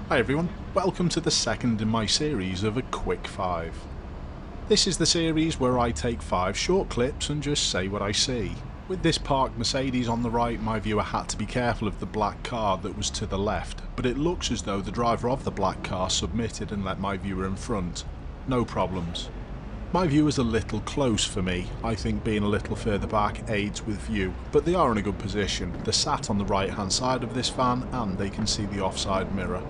Hi everyone, welcome to the second in my series of a Quick 5. This is the series where I take 5 short clips and just say what I see. With this parked Mercedes on the right, my viewer had to be careful of the black car that was to the left, but it looks as though the driver of the black car submitted and let my viewer in front. No problems. My view is a little close for me. I think being a little further back aids with view, but they are in a good position. They're sat on the right hand side of this van and they can see the offside mirror.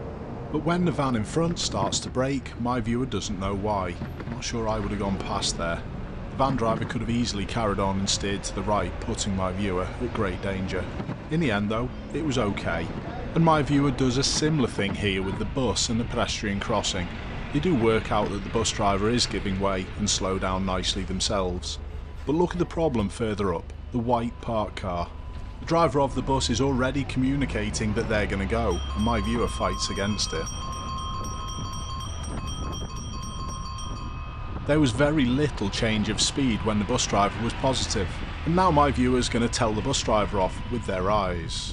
But when the van in front starts to brake, my viewer doesn't know why. I'm not sure I would have gone past there. The van driver could have easily carried on and steered to the right, putting my viewer at great danger. In the end though, it was okay. And my viewer does a similar thing here with the bus and the pedestrian crossing. They do work out that the bus driver is giving way and slow down nicely themselves. But look at the problem further up, the white parked car. The driver of the bus is already communicating that they're going to go, and my viewer fights against it. There was very little change of speed when the bus driver was positive, and now my viewer's going to tell the bus driver off with their eyes.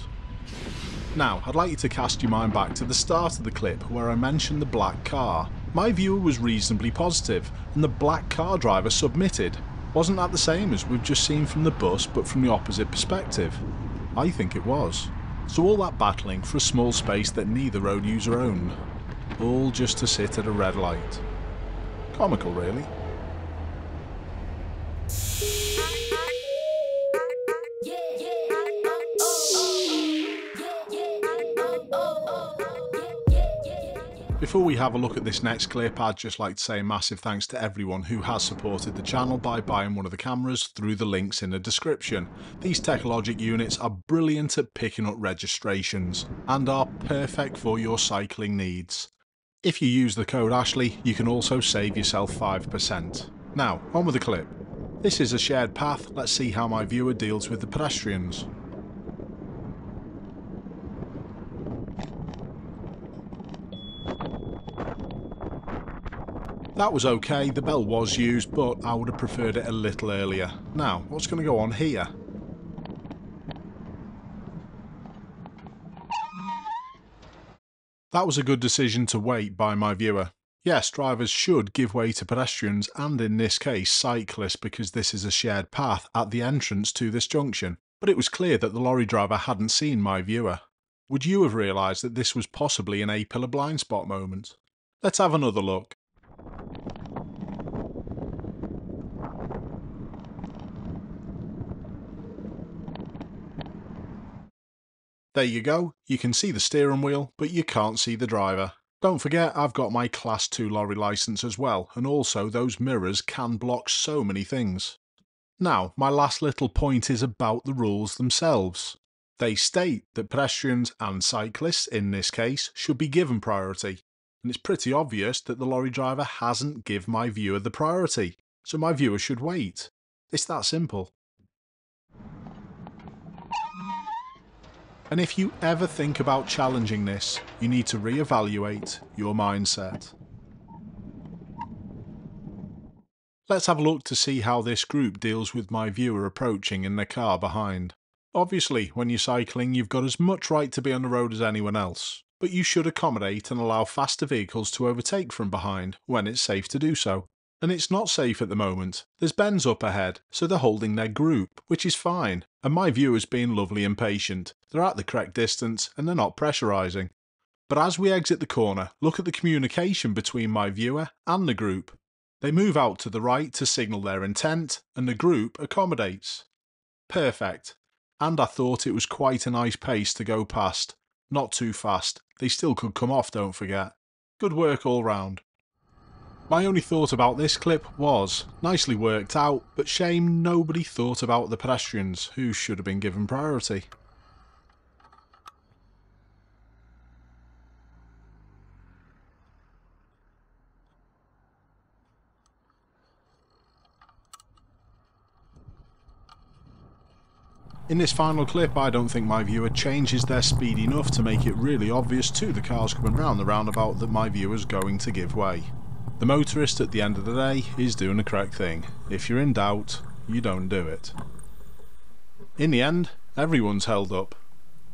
Now, I'd like you to cast your mind back to the start of the clip where I mentioned the black car. My viewer was reasonably positive, and the black car driver submitted. Wasn't that the same as we've just seen from the bus, but from the opposite perspective? I think it was. So all that battling for a small space that neither road user owned. All just to sit at a red light. Comical, really. Before we have a look at this next clip, I'd just like to say a massive thanks to everyone who has supported the channel by buying one of the cameras through the links in the description. These Technologic units are brilliant at picking up registrations and are perfect for your cycling needs. If you use the code Ashley, you can also save yourself 5%. Now, on with the clip. This is a shared path, let's see how my viewer deals with the pedestrians. That was okay, the bell was used, but I would have preferred it a little earlier. Now, what's going to go on here? That was a good decision to wait by my viewer. Yes, drivers should give way to pedestrians and in this case cyclists because this is a shared path at the entrance to this junction. But it was clear that the lorry driver hadn't seen my viewer. Would you have realised that this was possibly an A-pillar blind spot moment? Let's have another look. There you go, you can see the steering wheel, but you can't see the driver. Don't forget I've got my Class 2 lorry licence as well, and also those mirrors can block so many things. Now, my last little point is about the rules themselves. They state that pedestrians and cyclists, in this case, should be given priority. And it's pretty obvious that the lorry driver hasn't given my viewer the priority, so my viewer should wait. It's that simple. And if you ever think about challenging this, you need to re-evaluate your mindset. Let's have a look to see how this group deals with my viewer approaching in the car behind. Obviously, when you're cycling, you've got as much right to be on the road as anyone else, but you should accommodate and allow faster vehicles to overtake from behind when it's safe to do so. And it's not safe at the moment. There's bends up ahead, so they're holding their group, which is fine. And my viewer's being lovely and patient. They're at the correct distance and they're not pressurising. But as we exit the corner, look at the communication between my viewer and the group. They move out to the right to signal their intent, and the group accommodates. Perfect. And I thought it was quite a nice pace to go past. Not too fast. They still could come off, don't forget. Good work all round. My only thought about this clip was, nicely worked out, but shame nobody thought about the pedestrians, who should have been given priority. In this final clip, I don't think my viewer changes their speed enough to make it really obvious to the cars coming round the roundabout that my viewer's going to give way. The motorist at the end of the day is doing the correct thing. If you're in doubt, you don't do it. In the end, everyone's held up.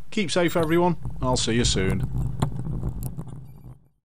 Keep safe everyone, I'll see you soon.